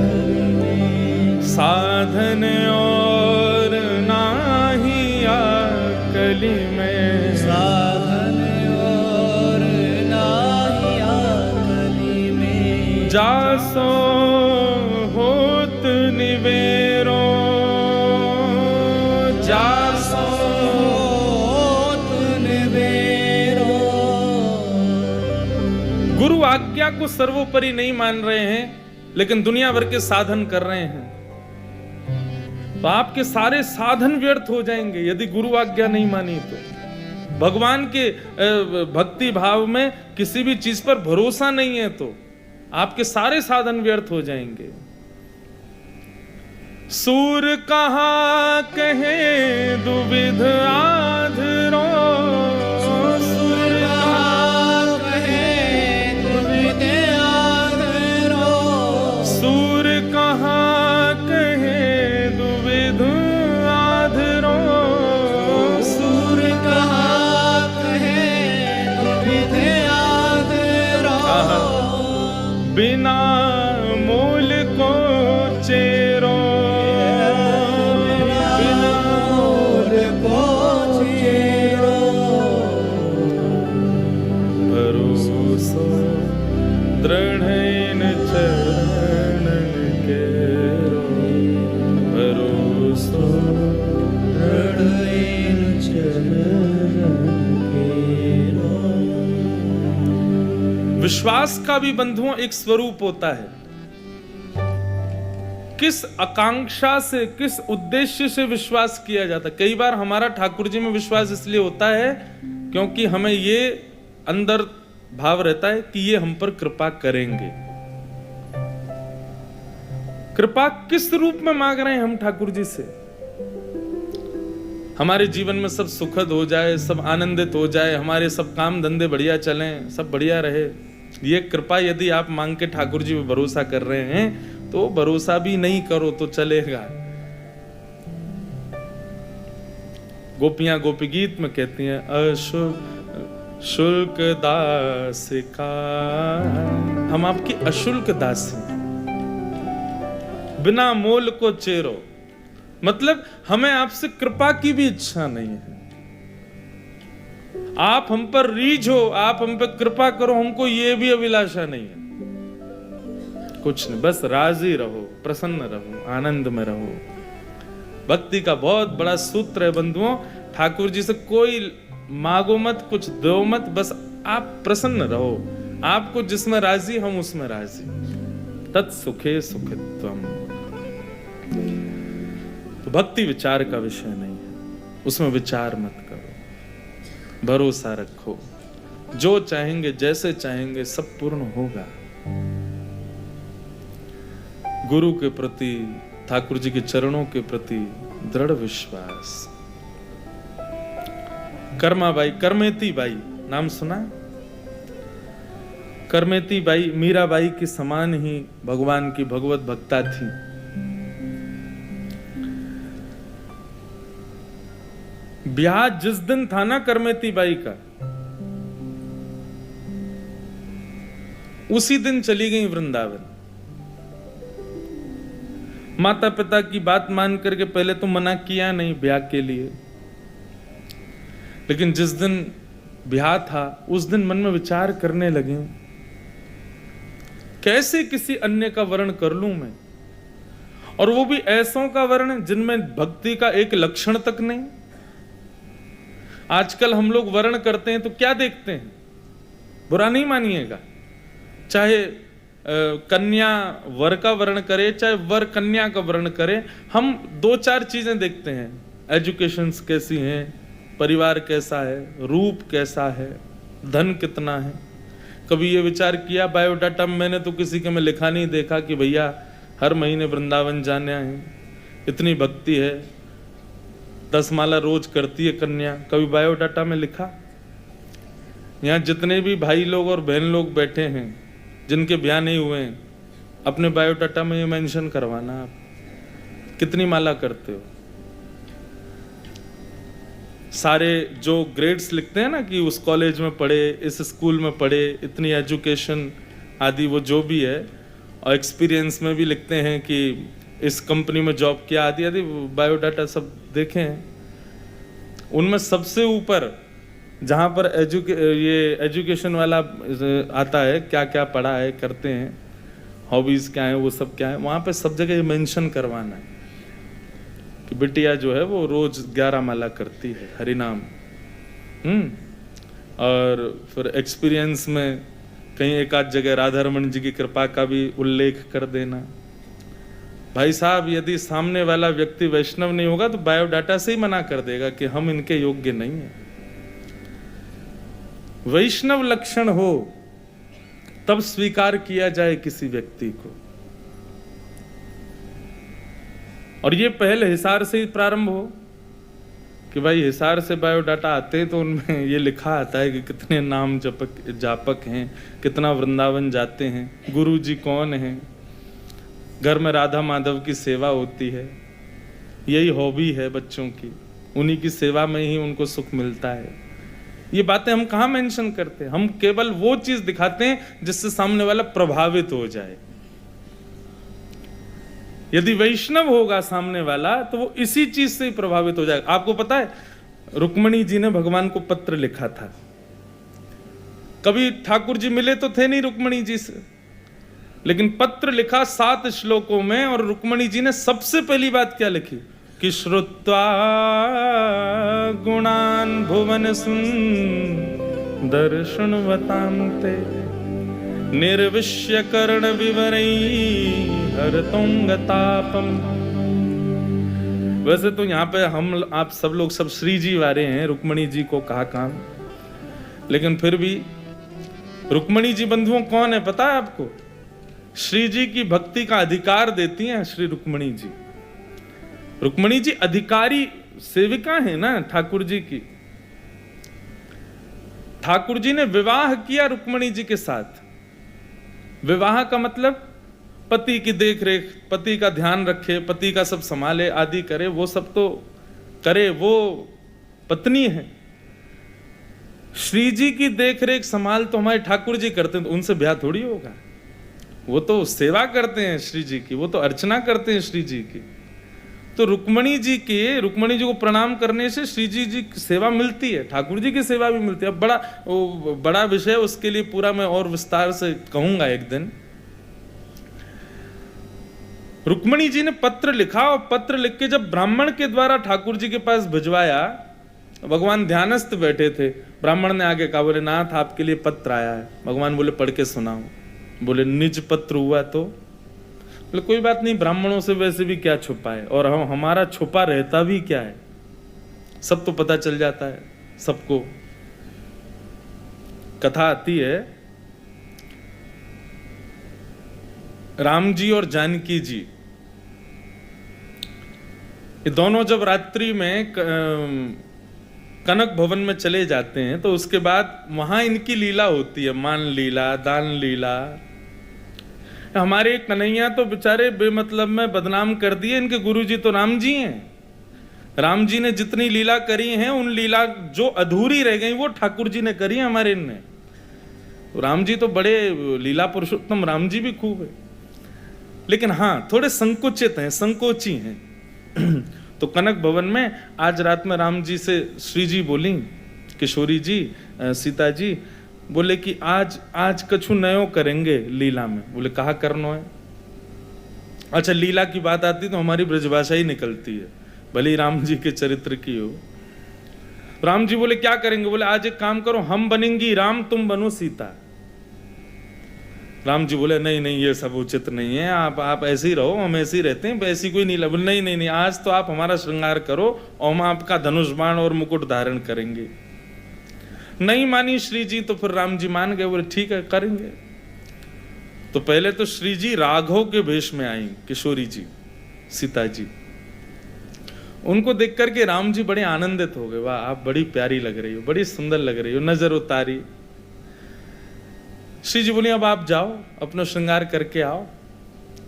कली में, साधन और नाहिया कली में, साधन और नाहिया कली में, जासो होत निवेरो, जासो होत निवेरो। गुरु आज्ञा को सर्वोपरि नहीं मान रहे हैं लेकिन दुनिया भर के साधन कर रहे हैं तो आपके सारे साधन व्यर्थ हो जाएंगे यदि गुरु आज्ञा नहीं मानी तो। भगवान के भक्ति भाव में किसी भी चीज पर भरोसा नहीं है तो आपके सारे साधन व्यर्थ हो जाएंगे। सूर कहा कहे दुविध आधरो, सुर कहा कहे दुविध आधरो, सूर कहा कहे दुविध आधरो, सुर कहा कहे दुविध आधरो, बिना मूल को चेरो, बिना मूल को चेरो, भरोसो दृढ़ इन चरणन केरो, भरोसो दृढ़ इन चरणन केरो। विश्वास का भी बंधुओं एक स्वरूप होता है। किस आकांक्षा से, किस उद्देश्य से विश्वास किया जाता है। कई बार हमारा ठाकुर जी में विश्वास इसलिए होता है क्योंकि हमें ये अंदर भाव रहता है कि ये हम पर कृपा करेंगे। कृपा किस रूप में मांग रहे हैं हम ठाकुर जी से? हमारे जीवन में सब सुखद हो जाए, सब आनंदित हो जाए, हमारे सब काम धंधे बढ़िया चलें, सब बढ़िया रहे। ये कृपा यदि आप मांग के ठाकुर जी पे भरोसा कर रहे हैं तो भरोसा भी नहीं करो तो चलेगा। गोपियां गोपी गीत में कहती हैं अशुल्क दास का, हम आपकी अशुल्क दास हैं, बिना मोल को चेरो। मतलब हमें आपसे कृपा की भी इच्छा नहीं है। आप हम पर रीझ हो, आप हम पर कृपा करो, हमको ये भी अभिलाषा नहीं है। कुछ नहीं, बस राजी रहो, प्रसन्न रहो, आनंद में रहो। भक्ति का बहुत बड़ा सूत्र है बंधुओं। ठाकुर जी से कोई मांगो मत, कुछ दो मत, बस आप प्रसन्न रहो। आपको जिसमें राजी, हम उसमें राजी। तत्सुखे सुखित्वम। तो भक्ति विचार का विषय नहीं है, उसमें विचार मत करो, भरोसा रखो। जो चाहेंगे, जैसे चाहेंगे, सब पूर्ण होगा। गुरु के प्रति, ठाकुर जी के चरणों के प्रति दृढ़ विश्वास। कर्माबाई, करमेती बाई नाम सुना? करमेती बाई मीराबाई के समान ही भगवान की भगवत भक्ता थी। ब्याह जिस दिन था ना करमेती बाई का, उसी दिन चली गई वृंदावन। माता पिता की बात मान करके पहले तो मना किया नहीं ब्याह के लिए, लेकिन जिस दिन ब्याह था उस दिन मन में विचार करने लगे, कैसे किसी अन्य का वर्ण कर लूं मैं, और वो भी ऐसों का वर्ण जिनमें भक्ति का एक लक्षण तक नहीं। आजकल हम लोग वर्ण करते हैं तो क्या देखते हैं, बुरा नहीं मानिएगा, चाहे कन्या वर का वर्ण करे, चाहे वर कन्या का वर्ण करे, हम दो चार चीजें देखते हैं। एजुकेशंस कैसी हैं, परिवार कैसा है, रूप कैसा है, धन कितना है, कभी ये विचार किया बायोडाटा में? मैंने तो किसी के में लिखा नहीं देखा कि भैया हर महीने वृंदावन जाने आए, इतनी भक्ति है, 10 माला रोज करती है कन्या, कभी बायोडाटा में लिखा? यहाँ जितने भी भाई लोग और बहन लोग बैठे हैं जिनके ब्याह नहीं हुए हैं, अपने बायोडाटा में ये मेंशन करवाना आप कितनी माला करते हो। सारे जो ग्रेड्स लिखते हैं ना कि उस कॉलेज में पढ़े, इस स्कूल में पढ़े, इतनी एजुकेशन आदि, वो जो भी है, और एक्सपीरियंस में भी लिखते हैं कि इस कंपनी में जॉब किया आदि आदि, बायोडाटा सब देखे हैं। उनमें सबसे ऊपर जहाँ पर एजुकेशन वाला आता है, क्या क्या पढ़ा है, करते हैं, हॉबीज क्या है, वो सब क्या है, वहाँ पे सब जगह मेंशन करवाना है कि बिटिया जो है वो रोज 11 माला करती है हरिनाम। और फिर एक्सपीरियंस में कहीं एक आध जगह राधा रमन जी की कृपा का भी उल्लेख कर देना। भाई साहब, यदि सामने वाला व्यक्ति वैष्णव नहीं होगा तो बायोडाटा से ही मना कर देगा कि हम इनके योग्य नहीं है। वैष्णव लक्षण हो तब स्वीकार किया जाए किसी व्यक्ति को। और ये पहले हिसार से ही प्रारंभ हो कि भाई हिसार से बायोडाटा आते हैं तो उनमें ये लिखा आता है कि कितने नाम जापक हैं, कितना वृंदावन जाते हैं, गुरु जी कौन हैं, घर में राधा माधव की सेवा होती है, यही हॉबी है बच्चों की, उन्हीं की सेवा में ही उनको सुख मिलता है। ये बातें हम कहाँ मेंशन करते हैं? हम केवल वो चीज दिखाते हैं जिससे सामने वाला प्रभावित हो जाए। यदि वैष्णव होगा सामने वाला तो वो इसी चीज से ही प्रभावित हो जाएगा। आपको पता है रुक्मणी जी ने भगवान को पत्र लिखा था। कभी ठाकुर जी मिले तो थे नहीं रुक्मणी जी से, लेकिन पत्र लिखा 7 श्लोकों में, और रुक्मणी जी ने सबसे पहली बात क्या लिखी कि श्रुत्वा गुणान भुवन सुंदर शृण्वतान्ते निर्विश्य कर्ण विवरई हरतुंगतापम। वैसे तो यहाँ पे हम आप सब लोग सब श्री जी वाले हैं, रुक्मणी जी को कहा काम, लेकिन फिर भी रुक्मणी जी बंधुओं कौन है पता है आपको? श्री जी की भक्ति का अधिकार देती हैं श्री रुक्मणी जी। रुक्मणी जी अधिकारी सेविका है ना ठाकुर जी की। ठाकुर जी ने विवाह किया रुक्मणी जी के साथ। विवाह का मतलब पति की देख रेख, पति का ध्यान रखे, पति का सब संभाले आदि करे, वो सब तो करे, वो पत्नी है। श्री जी की देख रेख संभाल तो हमारे ठाकुर जी करते हैं, तो उनसे ब्याह थोड़ी होगा। वो तो सेवा करते हैं श्री जी की, वो तो अर्चना करते हैं श्री जी की। तो रुक्मणी जी को प्रणाम करने से श्री जी की सेवा मिलती है, ठाकुर जी की सेवा भी मिलती है। अब बड़ा विषय, उसके लिए पूरा मैं और विस्तार से कहूंगा एक दिन। रुक्मणी जी ने पत्र लिखा, और पत्र लिख के जब ब्राह्मण के द्वारा ठाकुर जी के पास भिजवाया, भगवान ध्यानस्थ बैठे थे, ब्राह्मण ने आगे कहा, बोले नाथ आपके लिए पत्र आया है। भगवान बोले पढ़ के सुनाओ। बोले निज पत्र हुआ तो? बोले कोई बात नहीं, ब्राह्मणों से वैसे भी क्या छुपा है, और हमारा छुपा रहता भी क्या है, सब तो पता चल जाता है सबको। कथा आती है राम जी और जानकी जी, ये दोनों जब रात्रि में कनक भवन में चले जाते हैं, तो उसके बाद वहां इनकी लीला होती है, मान लीला, दान लीला। हमारे कन्हैया तो बेचारे बेमतलब में बदनाम कर दिए, इनके गुरुजी तो राम जी हैं। राम जी ने जितनी लीला करी हैं, उन लीला जो अधूरी रह गई वो ठाकुर जी ने करी है हमारे इनने। राम जी तो बड़े लीला पुरुषोत्तम, राम जी भी खूब है, लेकिन हाँ थोड़े संकुचित हैं, संकोची हैं। तो कनक भवन में आज रात में राम जी से श्री जी बोली, किशोरी जी, सीता जी, बोले कि आज कछु नयो करेंगे लीला में। बोले कहा करनो है? अच्छा, लीला की बात आती तो हमारी ब्रजभाषा ही निकलती है, भले ही राम जी के चरित्र की हो। राम जी बोले क्या करेंगे? बोले आज एक काम करो, हम बनेंगी राम, तुम बनो सीता। राम जी बोले नहीं नहीं, ये सब उचित नहीं है, आप ऐसे ही रहो, हम ऐसे ही रहते हैं, ऐसी कोई नहीं। बोले नहीं नहीं नहीं, आज तो आप हमारा श्रृंगार करो और हम आपका धनुष बाण और मुकुट धारण करेंगे। नहीं मानी श्री जी तो फिर राम जी मान गए, बोले ठीक है करेंगे। तो पहले तो श्री जी राघव के वेश में आई, किशोरी जी सीता जी। उनको देख करके राम जी बड़े आनंदित हो गए, वाह आप बड़ी प्यारी लग रही हो, बड़ी सुंदर लग रही हो, नजर उतारी। श्री जी बोले अब आप जाओ अपना श्रृंगार करके आओ।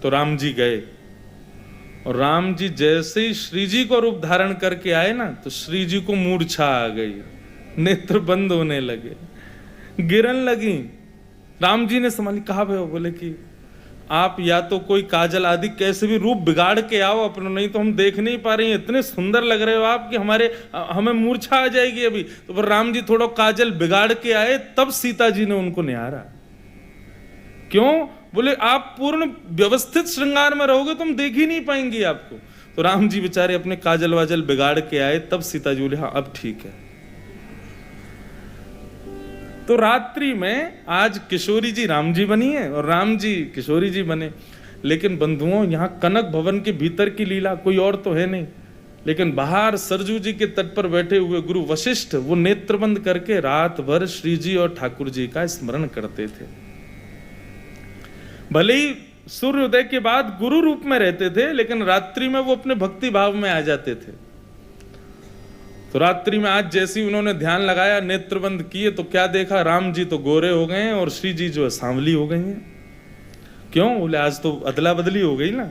तो राम जी गए और राम जी जैसे ही श्री जी को रूप धारण करके आए ना, तो श्री जी को मूर्छा आ गई, नेत्र बंद होने लगे, गिरन लगी। राम जी ने संभाली, कहा भाई? बोले कि आप या तो कोई काजल आदि कैसे भी रूप बिगाड़ के आओ अपना, नहीं तो हम देख नहीं पा रहे हैं, इतने सुंदर लग रहे हो आप कि हमें मूर्छा आ जाएगी अभी। तो फिर राम जी थोड़ा काजल बिगाड़ के आए, तब सीता जी ने उनको निहारा। क्यों? बोले आप पूर्ण व्यवस्थित श्रृंगार में रहोगे तो हम देख ही नहीं पाएंगे आपको। तो राम जी बेचारे अपने काजल वाजल बिगाड़ के आए, तब सीता जी बोले हाँ अब ठीक है। तो रात्रि में आज किशोरी जी राम जी बनी है और राम जी किशोरी जी बने। लेकिन बंधुओं, यहाँ कनक भवन के भीतर की लीला कोई और तो है नहीं, लेकिन बाहर सरजू जी के तट पर बैठे हुए गुरु वशिष्ठ वो नेत्र बंद करके रात भर श्री जी और ठाकुर जी का स्मरण करते थे। भले ही सूर्योदय के बाद गुरु रूप में रहते थे, लेकिन रात्रि में वो अपने भक्ति भाव में आ जाते थे। तो रात्रि में आज जैसे ही उन्होंने ध्यान लगाया, नेत्र बंद किए, तो क्या देखा? राम जी तो गोरे हो गए हैं और श्री जी जो है सांवली हो गई हैं। क्यों? बोले आज तो अदला बदली हो गई ना।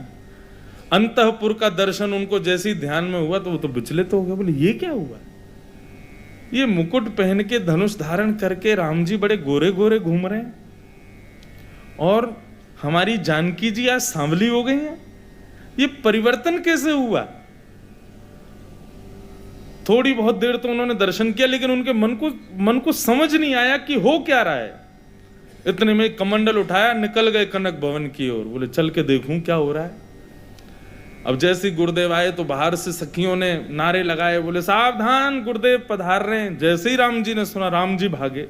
अंतःपुर का दर्शन उनको जैसे ही ध्यान में हुआ तो वो तो विचलित हो गए। बोले ये क्या हुआ? ये मुकुट पहन के धनुष धारण करके राम जी बड़े गोरे गोरे घूम रहे हैं और हमारी जानकी जी आज सांवली हो गई हैं। ये परिवर्तन कैसे हुआ? थोड़ी बहुत देर तो उन्होंने दर्शन किया, लेकिन उनके मन को समझ नहीं आया कि हो क्या रहा है। इतने में कमंडल उठाया, निकल गए कनक भवन की ओर। बोले चल के देखूं क्या हो रहा है। अब जैसे गुरुदेव आए तो बाहर से सखियों ने नारे लगाए, बोले सावधान गुरुदेव पधार रहे हैं। जैसे ही राम जी ने सुना, राम जी भागे।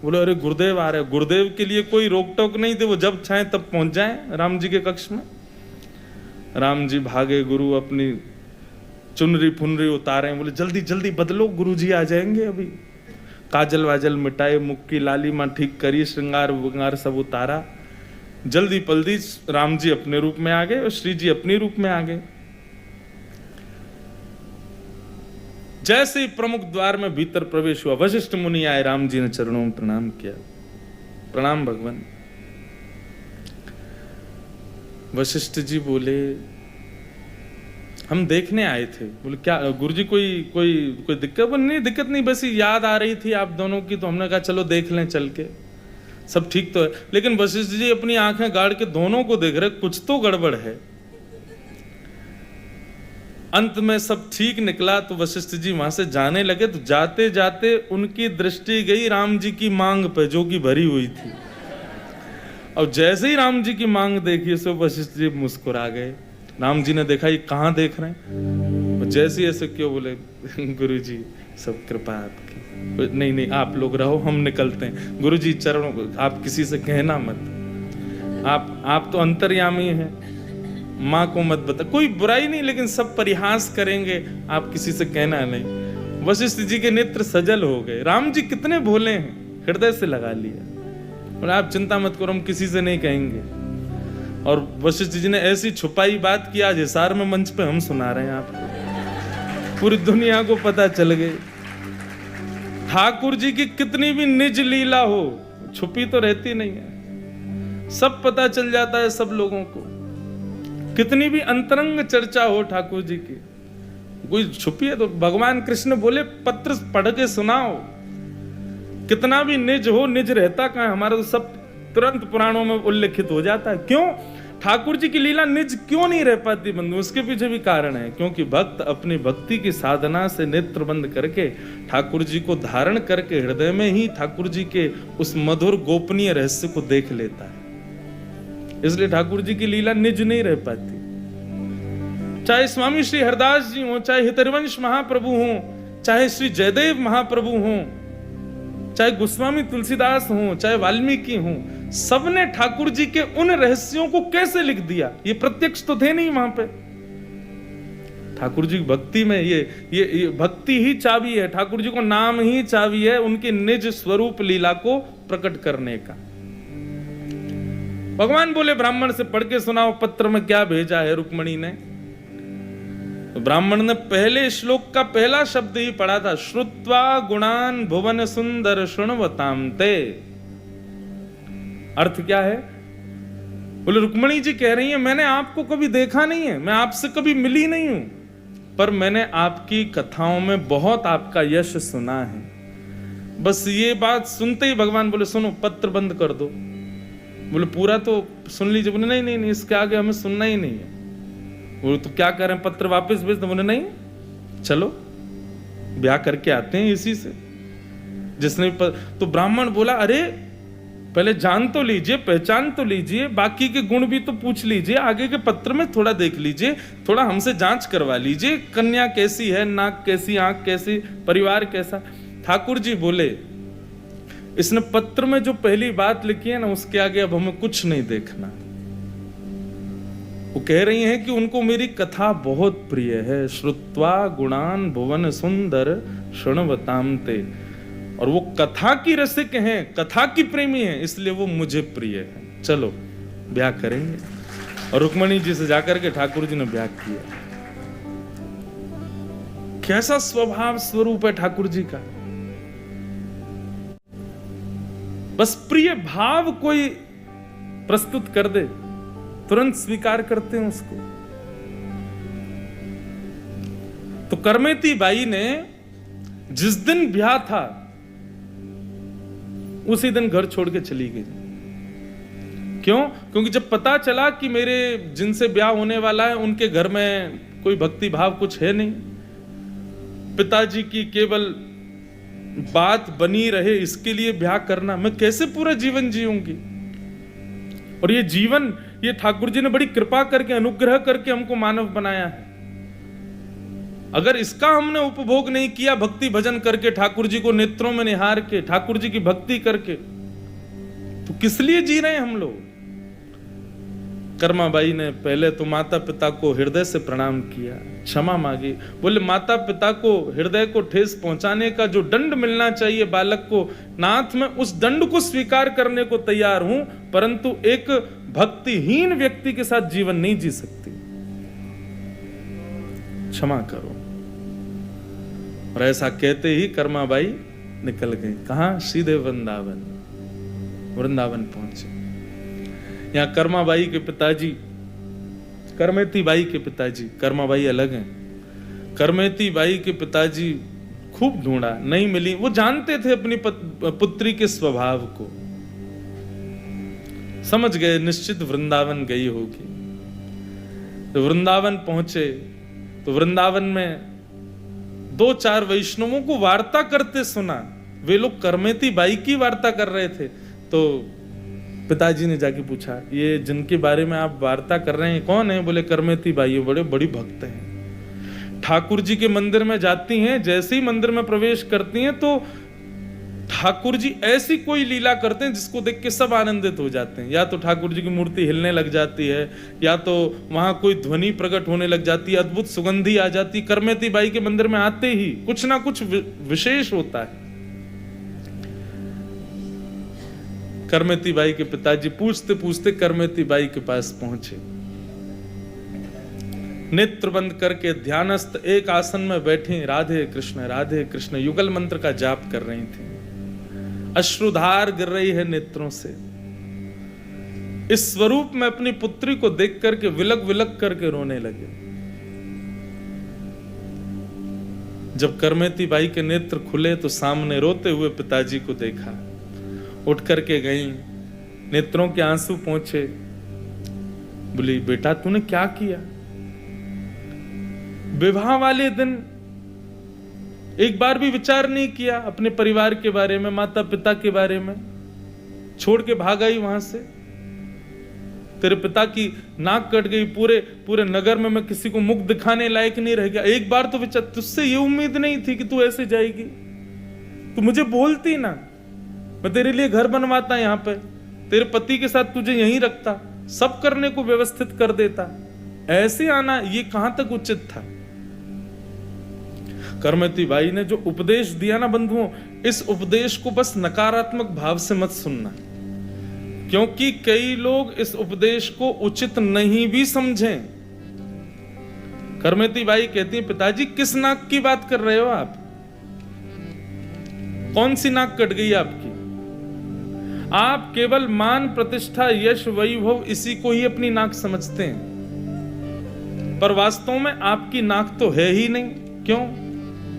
बोले अरे गुरुदेव आ रहे। गुरुदेव के लिए कोई रोक टोक नहीं थे, वो जब चाहे तब पहुंच जाए राम जी के कक्ष में। राम जी भागे, गुरु अपनी चुनरी फुनरी उतारे। बोले जल्दी जल्दी बदलो, गुरु जी आ जाएंगे अभी। काजल वाजल मिटाए, मुख की लाली मां ठीक करी, श्रृंगार विंगार सब उतारा। जल्दी पल्दी राम जी अपने रूप में आ गए और श्री जी अपने रूप में आ गए। जैसे ही प्रमुख द्वार में भीतर प्रवेश हुआ, वशिष्ठ मुनि आए, राम जी ने चरणों में प्रणाम किया। प्रणाम भगवान। वशिष्ठ जी बोले हम देखने आए थे। बोले क्या गुरुजी कोई दिक्कत? बोले नहीं दिक्कत नहीं, बस याद आ रही थी आप दोनों की, तो हमने कहा चलो देख लें चल के, सब ठीक तो है। लेकिन वशिष्ठ जी अपनी आंखें गाड़ के दोनों को देख रहे, कुछ तो गड़बड़ है। अंत में सब ठीक निकला तो वशिष्ठ जी वहां से जाने लगे, तो जाते जाते उनकी दृष्टि गई राम जी की मांग पे जो कि भरी हुई थी। और जैसे ही राम जी की मांग देखी सो वशिष्ठ जी मुस्कुरा गए। राम जी ने देखा ये कहाँ देख रहे हैं, जैसे ऐसे क्यों? बोले गुरु जी सब कृपा आपकी। नहीं नहीं आप लोग रहो, हम निकलते हैं। गुरु जी चरणों को आप किसी से कहना मत, आप तो अंतर्यामी हैं, माँ को मत बता। कोई बुराई नहीं, लेकिन सब परिहास करेंगे, आप किसी से कहना नहीं। वशिष्ठ जी के नेत्र सजल हो गए। राम जी कितने भोले हैं, हृदय से लगा लिया। और आप चिंता मत करो, हम किसी से नहीं कहेंगे। और वशिष्ठ जी ने ऐसी छुपाई बात की, आज हिसार में मंच पे हम सुना रहे हैं आपको, पूरी दुनिया को पता चल गई। ठाकुर जी की कितनी भी निज लीला हो, छुपी तो रहती नहीं है, सब पता चल जाता है सब लोगों को। कितनी भी अंतरंग चर्चा हो ठाकुर जी की, कोई छुपी है तो भगवान कृष्ण बोले पत्र पढ़ के सुनाओ। कितना भी निज हो, निज रहता कहाँ? हमारा तो सब तुरंत पुराणों में उल्लेखित हो जाता है। क्यों? ठाकुर जी की लीला निज क्यों नहीं रह पाती बंधु? उसके पीछे भी कारण है, क्योंकि भक्त अपनी भक्ति की साधना से नेत्र बंद करके ठाकुर जी को धारण करके हृदय में ही ठाकुर जी के उस मधुर गोपनीय रहस्य को देख लेता है। इसलिए ठाकुर जी की लीला निज नहीं रह पाती। चाहे स्वामी श्री हरदास जी हो, चाहे हितरवंश महाप्रभु हो, चाहे श्री जयदेव महाप्रभु हो, चाहे गोस्वामी तुलसीदास हो, चाहे वाल्मीकि हो, सबने ठाकुर जी के उन रहस्यों को कैसे लिख दिया? ये प्रत्यक्ष तो थे नहीं वहां पे। ठाकुर जी की भक्ति में ये भक्ति ही चाबी है, ठाकुर जी को नाम ही चाबी है उनके निज स्वरूप लीला को प्रकट करने का। भगवान बोले ब्राह्मण से पढ़ के सुनाओ पत्र में क्या भेजा है रुक्मणी ने। तो ब्राह्मण ने पहले श्लोक का पहला शब्द ही पढ़ा था, श्रुत्वा गुणान भुवन सुंदर शृण्वताम ते। अर्थ क्या है? बोले रुक्मणी जी कह रही है मैंने आपको कभी देखा नहीं है, मैं आपसे कभी मिली नहीं हूं, पर मैंने आपकी कथाओं में बहुत आपका यश सुना है। बस ये बात सुनते ही भगवान बोले सुनो पत्र बंद कर दो। बोले पूरा तो सुन लीजिए। बोले नहीं नहीं नहीं, इसके आगे हमें सुनना ही नहीं है। बोले तो क्या करें, पत्र वापस भेज दो। बोले नहीं, चलो ब्याह करके आते हैं इसी से जिसने तो ब्राह्मण बोला अरे पहले जान तो लीजिए, पहचान तो लीजिए, बाकी के गुण भी तो पूछ लीजिए, आगे के पत्र में थोड़ा देख लीजिए, थोड़ा हमसे जांच करवा लीजिए, कन्या कैसी है, नाक कैसी, आंख कैसी, परिवार कैसा। ठाकुर जी बोले इसने पत्र में जो पहली बात लिखी है ना उसके आगे अब हमें कुछ नहीं देखना। वो कह रही हैं कि उनको मेरी कथा बहुत प्रिय है, श्रुत्वा गुणान भुवन सुंदर शृण्वताम ते। और वो कथा की रसिक हैं, कथा की प्रेमी हैं, इसलिए वो मुझे प्रिय है। चलो ब्याह करेंगे। और रुक्मणी जी से जाकर के ठाकुर जी ने ब्याह किया। कैसा स्वभाव स्वरूप है ठाकुर जी का। बस प्रिय भाव कोई प्रस्तुत कर दे तुरंत स्वीकार करते हैं उसको। तो करमेती बाई ने जिस दिन ब्याह था उसी दिन घर छोड़ के चली गई। क्यों? क्योंकि जब पता चला कि मेरे जिनसे ब्याह होने वाला है उनके घर में कोई भक्ति भाव कुछ है नहीं, पिताजी की केवल बात बनी रहे इसके लिए ब्याह करना, मैं कैसे पूरा जीवन जीऊंगी। और ये जीवन ये ठाकुर जी ने बड़ी कृपा करके अनुग्रह करके हमको मानव बनाया है। अगर इसका हमने उपभोग नहीं किया भक्ति भजन करके, ठाकुर जी को नेत्रों में निहार के, ठाकुर जी की भक्ति करके, तो किस लिए जी रहे हैं हम लोग। कर्माबाई ने पहले तो माता पिता को हृदय से प्रणाम किया, क्षमा मांगी। बोले माता पिता को हृदय को ठेस पहुंचाने का जो दंड मिलना चाहिए बालक को, नाथ मैं उस दंड को स्वीकार करने को तैयार हूं, परंतु एक भक्तिहीन व्यक्ति के साथ जीवन नहीं जी सकती, क्षमा करो। और ऐसा कहते ही कर्माबाई निकल गई। कहां? सीधे वृंदावन। वृंदावन पहुंचे। यहां कर्माबाई के पिताजी, करमेती बाई के पिताजी, कर्माबाई अलग हैं, करमेती बाई के पिताजी खूब ढूंढा, नहीं मिली। वो जानते थे अपनी पुत्री के स्वभाव को, समझ गए निश्चित वृंदावन गई होगी। तो वृंदावन पहुंचे तो वृंदावन में 2-4 वैष्णवों को वार्ता करते सुना। वे लोग करमेती बाई की वार्ता कर रहे थे। तो पिताजी ने जाके पूछा ये जिनके बारे में आप वार्ता कर रहे हैं कौन है? बोले करमेती बाई, बड़े बड़ी भक्त हैं, ठाकुर जी के मंदिर में जाती हैं, जैसे ही मंदिर में प्रवेश करती हैं तो ठाकुर जी ऐसी कोई लीला करते हैं जिसको देख के सब आनंदित हो जाते हैं। या तो ठाकुर जी की मूर्ति हिलने लग जाती है, या तो वहां कोई ध्वनि प्रकट होने लग जाती है, अद्भुत सुगंधी आ जाती। करमेती बाई के मंदिर में आते ही कुछ ना कुछ विशेष होता है। करमेती बाई के पिताजी पूछते पूछते करमेती बाई के पास पहुंचे। नेत्र बंद करके ध्यानस्थ एक आसन में बैठी राधे कृष्ण युगल मंत्र का जाप कर रही थी। अश्रुधार गिर रही है नेत्रों से। इस स्वरूप में अपनी पुत्री को देख करके विलक विलक करके रोने लगे। जब करमेती बाई के नेत्र खुले तो सामने रोते हुए पिताजी को देखा। उठ करके गई, नेत्रों के आंसू पहुंचे। बोली बेटा तूने क्या किया? विवाह वाले दिन एक बार भी विचार नहीं किया अपने परिवार के बारे में, माता पिता के बारे में, छोड़ के भाग आई वहां से। तेरे पिता की नाक कट गई, पूरे नगर में मैं किसी को मुख दिखाने लायक नहीं रह गया। एक बार तो विचार, तुझसे ये उम्मीद नहीं थी कि तू ऐसे जाएगी, तू मुझे बोलती ना, मैं तेरे लिए घर बनवाता यहाँ पे, तेरे पति के साथ तुझे यहीं रखता, सब करने को व्यवस्थित कर देता। ऐसे आना ये कहां तक उचित था? करमती बाई ने जो उपदेश दिया ना बंधुओं, इस उपदेश को बस नकारात्मक भाव से मत सुनना, क्योंकि कई लोग इस उपदेश को उचित नहीं भी समझें। करमती बाई कहती है, पिताजी किस नाक की बात कर रहे हो आप? कौन सी नाक कट गई आपकी? आप केवल मान, प्रतिष्ठा, यश, वैभव इसी को ही अपनी नाक समझते हैं, पर वास्तव में आपकी नाक तो है ही नहीं। क्यों?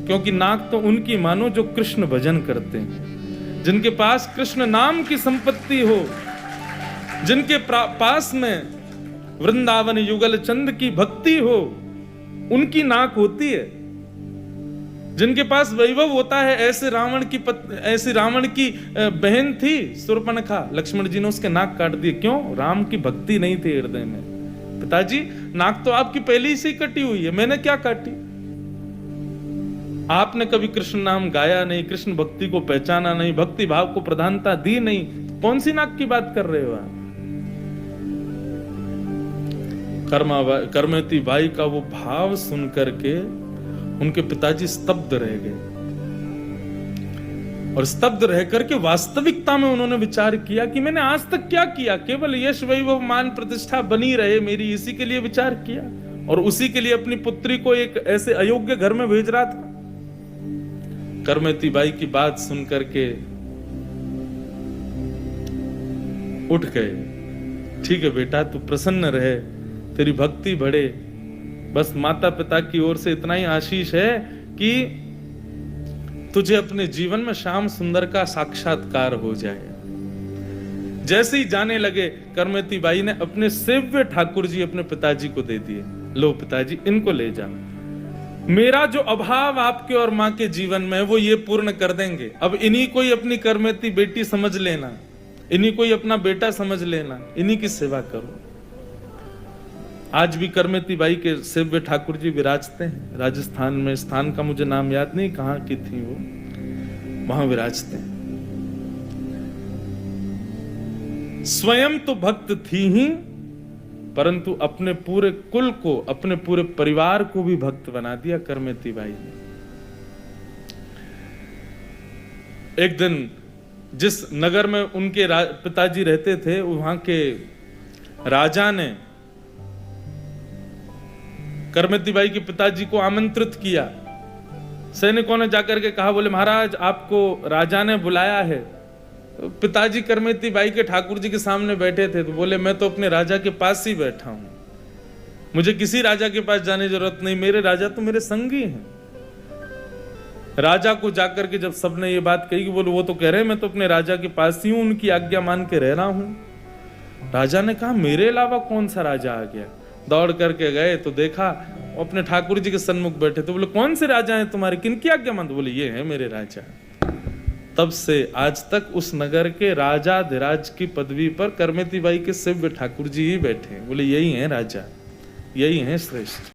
क्योंकि नाक तो उनकी मानो जो कृष्ण भजन करते हैं, जिनके पास कृष्ण नाम की संपत्ति हो, जिनके पास में वृंदावन युगल चंद की भक्ति हो, उनकी नाक होती है। जिनके पास वैभव होता है, ऐसे रावण की बहन थी शूर्पणखा, लक्ष्मण जी ने उसके नाक काट दिए। क्यों? राम की भक्ति नहीं थी हृदय में। पिताजी नाक तो आपकी पहले से ही कटी हुई है, मैंने क्या काटी? आपने कभी कृष्ण नाम गाया नहीं, कृष्ण भक्ति को पहचाना नहीं, भक्ति भाव को प्रधानता दी नहीं, कौन सी नाक की बात कर रहे हो आप? करमती बाई का वो भाव सुन करके उनके पिताजी स्तब्ध रह गए, और स्तब्ध रह करके वास्तविकता में उन्होंने विचार किया कि मैंने आज तक क्या किया? केवल यश, वैभव, मान, प्रतिष्ठा बनी रहे मेरी, इसी के लिए विचार किया, और उसी के लिए अपनी पुत्री को एक ऐसे अयोग्य घर में भेज रहा था। करमती बाई की बात सुन करके उठ गए। ठीक है बेटा, तू प्रसन्न रहे, तेरी भक्ति बढ़े, बस माता पिता की ओर से इतना ही आशीष है कि तुझे अपने जीवन में श्याम सुंदर का साक्षात्कार हो जाए। जैसे ही जाने लगे, करमती बाई ने अपने सेव्य ठाकुर जी अपने पिताजी को दे दिए। लो पिताजी, इनको ले जाओ, मेरा जो अभाव आपके और मां के जीवन में है वो ये पूर्ण कर देंगे। अब इन्हीं को ही अपनी करमती बेटी समझ लेना, इन्हीं को ही अपना बेटा समझ लेना, इन्हीं की सेवा करो। आज भी करमती बाई के सेव्य ठाकुर जी विराजते हैं राजस्थान में, स्थान का मुझे नाम याद नहीं कहां की थी वो, वहां विराजते हैं। स्वयं तो भक्त थी ही, परंतु अपने पूरे कुल को, अपने पूरे परिवार को भी भक्त बना दिया करमती बाई ने। एक दिन जिस नगर में उनके पिताजी रहते थे, वहां के राजा ने करमती बाई के पिताजी को आमंत्रित किया। सैनिकों ने जाकर के कहा, बोले महाराज आपको राजा ने बुलाया है। तो पिताजी करमती बाई के ठाकुर जी के सामने बैठे थे, तो बोले मैं तो अपने राजा के पास ही बैठा हूं, मुझे किसी राजा के पास जाने की जरूरत नहीं, मेरे राजा तो मेरे संगी हैं। राजा को जाकर के जब सबने ये बात कही कि बोले वो तो कह रहे हैं मैं तो अपने राजा के पास ही हूं, उनकी आज्ञा मान के रह रहा हूं। राजा ने कहा मेरे अलावा कौन सा राजा आ गया? दौड़ करके गए तो देखा अपने ठाकुर जी के सन्मुख बैठे। तो बोले कौन से राजा हैं तुम्हारे, किनकी आज्ञा मानते? बोले ये हैं मेरे राजा। तब से आज तक उस नगर के राजाधिराज की पदवी पर करमती बाई के सेव्य ठाकुर जी ही बैठे। बोले यही हैं राजा, यही हैं श्रेष्ठ।